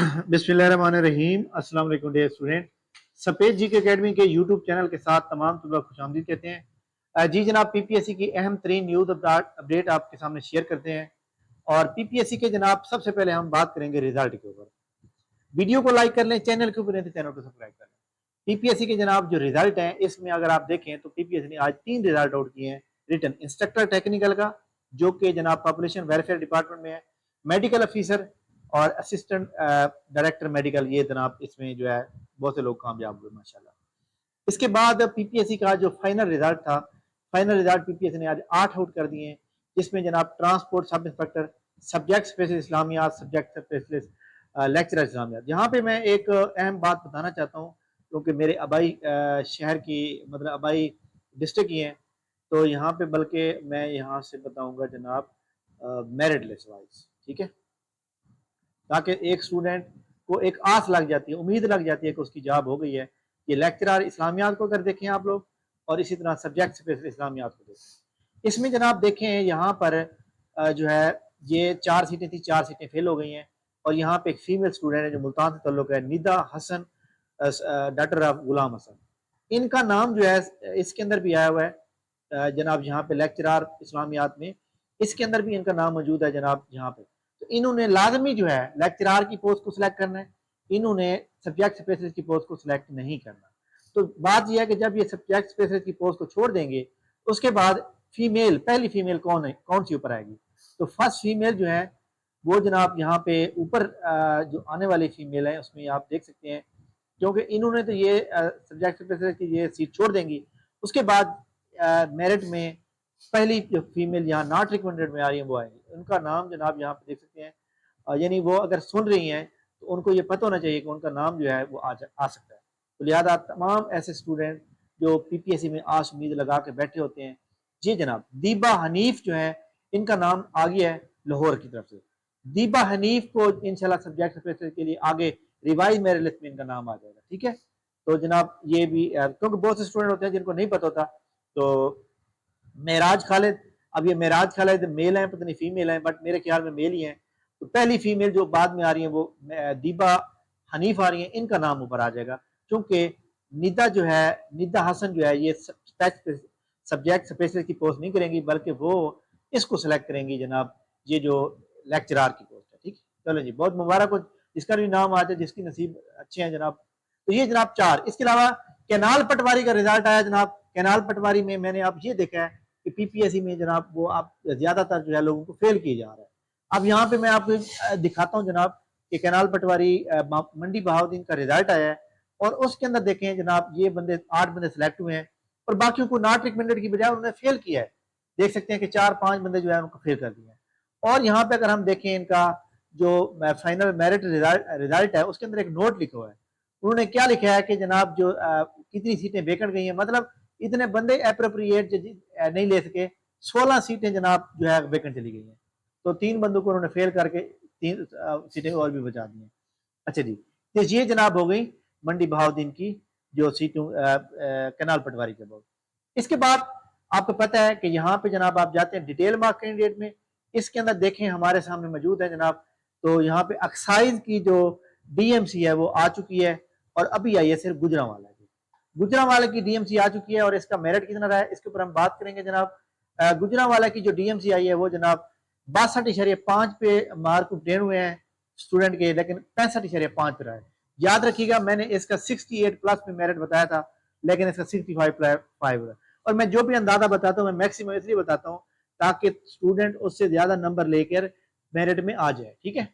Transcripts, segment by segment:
बिस्मिल्लाहिर्रहमानिर्रहीम। अस्सलाम वालेकुम डियर स्टूडेंट। सफेद जी के अकेडमी के यूट्यूब चैनल के साथ तमाम तलबा को खुशामदीद कहते हैं। जी जनाब, पीपीएससी की अहम तरीन न्यूज़ अपडेट आपके सामने शेयर करते हैं। और पीपीएससी के जनाब सबसे पहले हम बात करेंगे रिजल्ट के ऊपर। वीडियो को लाइक कर लें, चैनल के ऊपर नहीं तो चैनल को सब्सक्राइब कर लें। पीपीएससी के जनाब जो रिजल्ट हैं, इसमें अगर आप देखें तो पीपीएससी ने आज 3 रिजल्ट आउट किए हैं। रिटन इंस्ट्रक्टर टेक्निकल का, जो कि जनाब पॉपुलेशन वेलफेयर डिपार्टमेंट में है, मेडिकल ऑफिसर और असिस्टेंट डायरेक्टर मेडिकल, ये जनाब इसमें जो है बहुत से लोग कामयाब हुए माशाल्लाह। इसके बाद पीपीएससी का जो फाइनल रिजल्ट था, फाइनल रिजल्ट पीपीएससी ने आज 8 आउट कर दिए हैं, जिसमें जनाब transport sub inspector, subject specialist इस्लामियात, सब्जेक्ट स्पेशलिस्ट लेक्चरर इस्लामियात। यहाँ पे मैं एक अहम बात बताना चाहता हूँ, क्योंकि मेरे आबाई शहर की, मतलब आबाई डिस्ट्रिक्ट की हैं, तो यहाँ पे बल्कि मैं यहाँ से बताऊँगा जनाब मेरिट लिस्ट वाइज, ठीक है, ताकि एक स्टूडेंट को एक आस लग जाती है, उम्मीद लग जाती है कि उसकी जॉब हो गई है। ये लेक्चरर इस्लामियात को अगर देखें आप लोग, और इसी तरह सब्जेक्ट स्पेशल इस्लामियात को देखें, इसमें जनाब देखें यहाँ पर जो है ये 4 सीटें थी, 4 सीटें फेल हो गई हैं। और यहाँ पे एक फीमेल स्टूडेंट है जो मुल्तान से तल्लुक है, निदा हसन, डॉक्टर गुलाम हसन। इनका नाम जो है इसके अंदर भी आया हुआ है जनाब, यहाँ पे लेक्चरर इस्लामियात में इसके अंदर भी इनका नाम मौजूद है जनाब यहाँ पे। तो इन्होंने लाजमी जो है लेक्चरर की पोस्ट को सिलेक्ट करना है, इन्होंने सब्जेक्ट स्पेशलिस्ट की पोस्ट को सिलेक्ट नहीं करना। तो बात यह है कि जब ये सब्जेक्ट स्पेशलिस्ट की पोस्ट को छोड़ देंगे, उसके बाद फीमेल, पहली फीमेल कौन है, कौन सी ऊपर आएगी? तो फर्स्ट फीमेल जो है वो जनाब यहाँ पे ऊपर जो आने वाली फीमेल है उसमें आप देख सकते हैं, क्योंकि इन्होंने तो ये सब्जेक्ट स्पेशलिस्ट की ये सीट छोड़ देंगी। उसके बाद मेरिट में पहली जो फीमेल यहाँ नॉट रिकमेंडेड में आ रही है वो आएंगी। उनका नाम जनाब यहाँ पे देख सकते हैं, यानी वो अगर सुन रही हैं तो उनको ये पता होना चाहिए कि उनका नाम जो है वो आ सकता है। तो लिहाजा तमाम ऐसे स्टूडेंट जो पीपीएससी में आस उम्मीद लगा के बैठे होते हैं, जी जनाब दीबा हनीफ जो है, इनका नाम आ गया है लाहौर की तरफ से। दीबा हनीफ को इंशाल्लाह सब्जेक्ट स्पेशलिस्ट के लिए आगे रिवाइज मेरिट लिस्ट में इनका नाम आ जाएगा, ठीक है। तो जनाब ये भी, क्योंकि बहुत से स्टूडेंट होते हैं जिनको नहीं पता होता। तो मेराज खालिद, अब ये मेराज खालिद मेल है, पता नहीं फीमेल है, बट मेरे ख्याल में मेल ही है। तो पहली फीमेल जो बाद में आ रही है वो दीबा हनीफ आ रही है, इनका नाम ऊपर आ जाएगा, क्योंकि निदा जो है, निदा हसन जो है, ये सब्जेक्ट स्पेशलिस्ट की पोस्ट नहीं करेंगी, बल्कि वो इसको सिलेक्ट करेंगी जनाब, ये जो लेक्चरर की पोस्ट है, ठीक। चलो जी, बहुत मुबारक हो जिसका भी नाम आ जाए, जिसकी नसीब अच्छे हैं जनाब। तो ये जनाब 4। इसके अलावा कैनाल पटवारी का रिजल्ट आया जनाब। कैनाल पटवारी में मैंने आप ये देखा है कि पीपीएससी में जनाब वो आप ज्यादातर जो है लोगों को फेल किए जा रहा है। अब यहाँ पे मैं आपको दिखाता हूँ जनाब कि कैनाल पटवारी मंडी बहाउद्दीन का रिजल्ट आया है, और उसके अंदर देखें जनाब ये बंदे 8 बंदे सिलेक्ट हुए हैं, और बाकियों को नॉट रिकमेंडेड की बजाय उन्होंने फेल किया है। देख सकते हैं कि 4-5 बंदे जो है उनको फेल कर दिया है। और यहाँ पे अगर हम देखें इनका जो फाइनल मेरिट रिजल्ट है, उसके अंदर एक नोट लिखा हुआ है। उन्होंने क्या लिखा है कि जनाब जो कितनी सीटें वेकेंट गई हैं, मतलब इतने बंदे अप्रोप्रिएट नहीं ले सके, 16 सीटें जनाब जो है वेकेंट चली गई हैं। तो 3 बंदों को उन्होंने फेल करके 3 सीटें और भी बचा दी हैं। अच्छा जी, तो ये जनाब हो गई मंडी बहाउद्दीन की जो सीटों कैनाल पटवारी के बाद। इसके बाद आपको पता है कि यहाँ पे जनाब आप जाते हैं डिटेल मार्क कैंडिडेट में, इसके अंदर देखें हमारे सामने मौजूद है जनाब। तो यहाँ पे एक्साइज की जो डीएमसी है वो आ चुकी है, और अभी आई है सिर्फ गुजरांवाला की। गुजरांवाला की डीएमसी आ चुकी है, और इसका मेरिट कितना रहा है इसके ऊपर हम बात करेंगे जनाब। गुजरांवाला की जो डीएमसी आई है वो जनाब 62.5 पे मार्क ऑब्टेन हुए हैं स्टूडेंट के, लेकिन 65.5 पे रहा है। याद रखिएगा मैंने इसका 68 प्लस में मेरिट बताया था, लेकिन इसका 65 है। और मैं जो भी अंदाजा बताता हूँ मैं मैक्सिमम इसलिए बताता हूँ ताकि स्टूडेंट उससे ज्यादा नंबर लेकर मेरिट में आ जाए, ठीक है।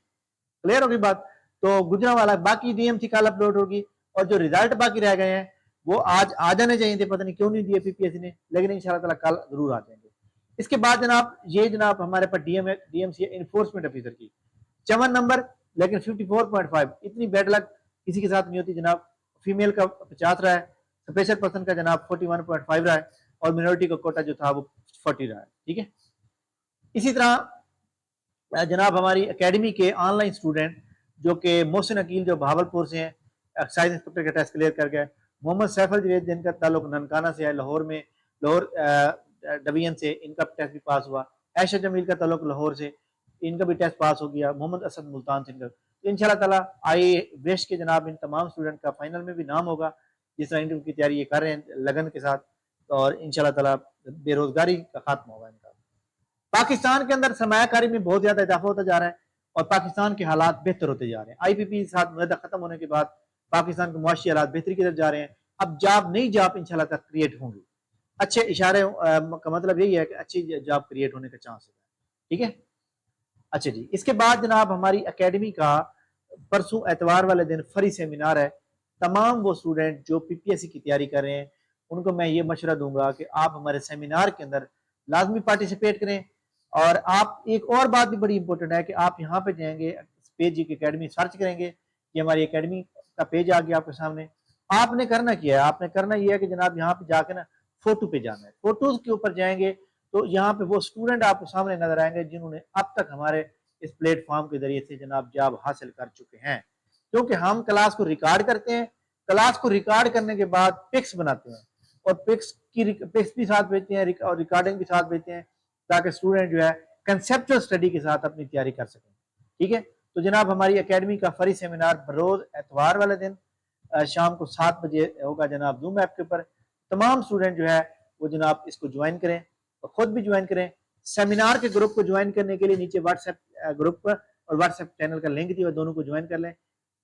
क्लियर होगी बात? तो गुजरांवाला, बाकी डीएमसी कल अपलोड होगी, और जो रिजल्ट बाकी रह गए हैं वो आज आ जाने चाहिए थे, पता नहीं क्यों नहीं दिए पीपीएससी ने, लेकिन इंशाल्लाह ताला कल जरूर आ जाएंगे। इसके बाद जनाब ये जनाब हमारे पास डीएमसी इन्फोर्समेंट ऑफिसर की 54 नंबर, लेकिन 54.5, इतनी बैड लक किसी के साथ नहीं होती जनाब। फीमेल का 50 रहा है, स्पेशल पर्सन का जनाब 41.5 रहा है, और मिनोरिटी का कोटा जो था वो 40 रहा है, ठीक है। इसी तरह जनाब हमारी एकेडमी के ऑनलाइन स्टूडेंट जो कि मोहसिन अकील जो भावलपुर से हैं, एक्साइज इंस्पेक्टर का टेस्ट क्लियर कर गए। मोहम्मद सैफल जवेद जिनका ताल्लुक ननकाना से है, लाहौर में, लाहौर डिवीजन से, इनका टेस्ट भी पास हुआ। ऐशा जमील का ताल्लुक लाहौर से, इनका भी टेस्ट पास हो गया। मोहम्मद असद मुल्तान से इनका। तो इंशाल्लाह ताला आई विश के जनाब इन तमाम स्टूडेंट का फाइनल में भी नाम होगा जिस तरह इंटरव्यू की तैयारी ये कर रहे हैं लगन के साथ, और इंशाल्लाह ताला बेरोजगारी का खात्मा होगा इनका। पाकिस्तान के अंदर सरमायाकारी में बहुत ज्यादा इजाफा होता जा रहा है और पाकिस्तान के हालात बेहतर होते जा रहे हैं। IPP के साथ मुआहदा खत्म होने के बाद पाकिस्तान के मुआशी हालात बेहतरी की तरफ जा रहे हैं। अब जॉब नई जॉब इंशाल्लाह तक क्रिएट होंगी। अच्छे इशारे का मतलब यही है कि अच्छी जॉब क्रिएट होने का चांस है। ठीक है, अच्छा जी, इसके बाद जनाब हमारी अकेडमी का परसों एतवार वाले दिन फ्री सेमिनार है। तमाम वो स्टूडेंट जो PPSC की तैयारी कर रहे हैं उनको मैं ये मशवरा दूंगा कि आप हमारे सेमिनार के अंदर लाजमी पार्टिसिपेट करें। और आप एक और बात भी बड़ी इंपॉर्टेंट है कि आप यहाँ पे जाएंगे, पेज की अकेडमी सर्च करेंगे, ये हमारी अकेडमी का पेज आ गया आपके सामने। आपने करना क्या है, आपने करना ये है कि जनाब यहाँ पे जाके ना फोटो पे जाना है। फोटोज के ऊपर जाएंगे तो यहाँ पे वो स्टूडेंट आपको सामने नजर आएंगे जिन्होंने अब तक हमारे इस प्लेटफॉर्म के जरिए से जनाब जॉब हासिल कर चुके हैं। क्योंकि हम क्लास को रिकॉर्ड करते हैं, क्लास को रिकॉर्ड करने के बाद पिक्स बनाते हैं और पिक्स भी साथ भेजते हैं और रिकॉर्डिंग भी साथ भेजते हैं ताकि स्टूडेंट जो है कंसेप्चुअल स्टडी के साथ अपनी तैयारी कर सकें। ठीक है, तो जनाब हमारी अकेडमी का फ्री सेमिनार बरोज एतवार वाले दिन शाम को 7 बजे होगा जनाब जूम ऐप के ऊपर। तमाम स्टूडेंट जो है वो जनाब इसको ज्वाइन करें और खुद भी ज्वाइन करें। सेमिनार के ग्रुप को ज्वाइन करने के लिए नीचे व्हाट्सएप ग्रुप पर और व्हाट्सएप चैनल का लिंक दिया, दोनों को ज्वाइन कर लें।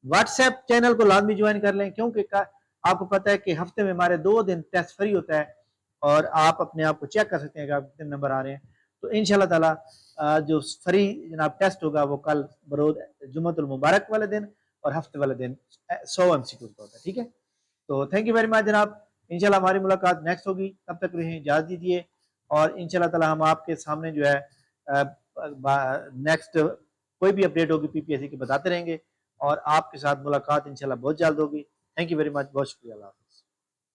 व्हाट्सएप चैनल को लाजमी ज्वाइन कर लें क्योंकि आपको पता है कि हफ्ते में हमारे 2 दिन टेस्ट फ्री होता है और आप अपने आप को चेक कर सकते हैं कि आप कितने नंबर आ रहे हैं। तो इंशाल्लाह ताला जो फ्री जनाब टेस्ट होगा वो कल बरोज जुम्मतुल मुबारक वाले दिन और हफ्ते वाले दिन 100 MCQ का होता है। ठीक है, तो थैंक यू वेरी मच जनाब। इंशाल्लाह हमारी मुलाकात नेक्स्ट होगी, तब तक रहें इजाज़त दीजिए और इंशाल्लाह ताला हम आपके सामने जो है नेक्स्ट कोई भी अपडेट होगी PPSC की बताते रहेंगे और आपके साथ मुलाकात इंशाल्लाह बहुत जल्द होगी। थैंक यू वेरी मच, बहुत शुक्रिया।